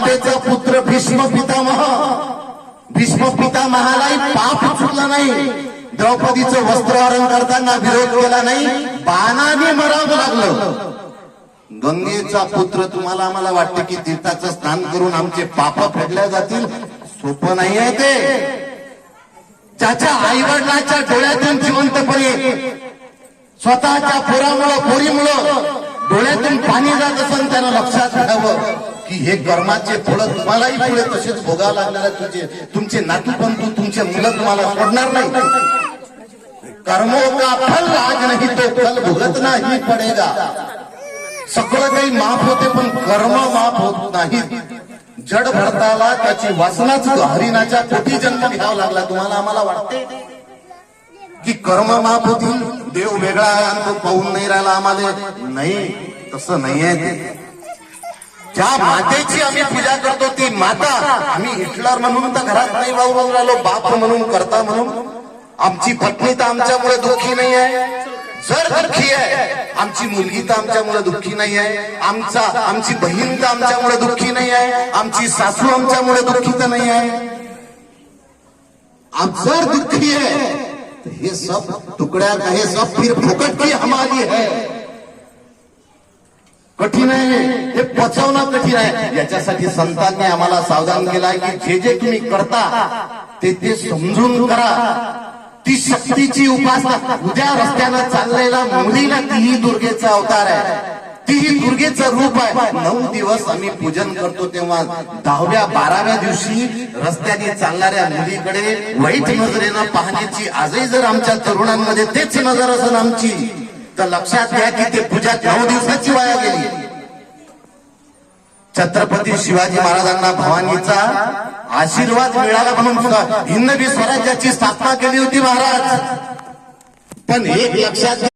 मातेचा पुत्र भीष्म पितामहालाही पाप चुकला नाही. द्रौपदीचं वस्त्रहरण करताना विरोध केला नाही, बाणाने मरावं लागलं. गंगेचा पुत्र तुम्हाला आम्हाला वाटतं की तीर्थाचं स्नान करून आमचे पाप फेडल्या जातील, सोपं नाही आहे ते. त्याच्या आईवडिलांच्या डोळ्यातून जिवंतपणे स्वतःच्या पोरीमुळं डोळ्यातून पाणी जात असून त्यानं लक्षात घ्यावं की हे कर्माचे फळं तुम्हालाही पुढे तसेच भोगावं लागणार आहे. तुमचे नातूपंतू तुमचे मुलं तुम्हाला सोडणार नाही. कर्मो का फल आज नाही तो फल भुगतना ही पडेगा. सगळं काही माफ होते पण कर्म माफ होत नाही. जड भरताला त्याची वासनाच हरिणाच्या कोटी जन्म घ्यावा लागला. तुम्हाला आम्हाला वाटते की कर्म माफ होतील, देव वेगळा तो पाहून नाही राहिला आम्हाला? नाही, तसं नाही आहे. ज्या मातेची आम्ही पूजा करतो ती माता आम्ही हिटलर म्हणून तर घरात नाही वावरून राहिलो, बाप म्हणून, करता म्हणून. आमची पत्नी तर आमच्यामुळे दुःखी नाही आहे. जर दुःखी आहे आमची मुलगी तर आमच्यामुळे दुःखी नाही आहे, आमची बहीण तर आमच्यामुळे दुःखी नाही आहे, आमची सासू आमच्यामुळे दुःखी तर नाही आहे. आप जर दुःखी है तो ये सब टुकड्या का हे सब फिर फुकट की हमारी है. कठीण आहे हे पचवणं, कठीण आहे. याच्यासाठी संतांनी आम्हाला सावधान केलाय की जे जे तुम्ही करता ते समजून करा. ती शक्तीची उपासना. उद्या रस्त्यानं चाललेला मुलीला तीही दुर्गेचा अवतार आहे, तीही दुर्गेचं रूप आहे. 9 दिवस आम्ही पूजन करतो तेव्हा 10व्या 12व्या दिवशी रस्त्याने चालणाऱ्या मुलीकडे वाईट नजरेनं पाहण्याची आजही जर आमच्या तरुणांमध्ये तेच नजर असेल आमची, तर लक्षात घ्या की ते पूजा 9 दिवसाची वाया गेली. छत्रपती शिवाजी महाराजांना भवानीचा आशीर्वाद मिळाला म्हणून हिंदवी स्वराज्याची स्थापना केली होती महाराज. पण एक लक्षात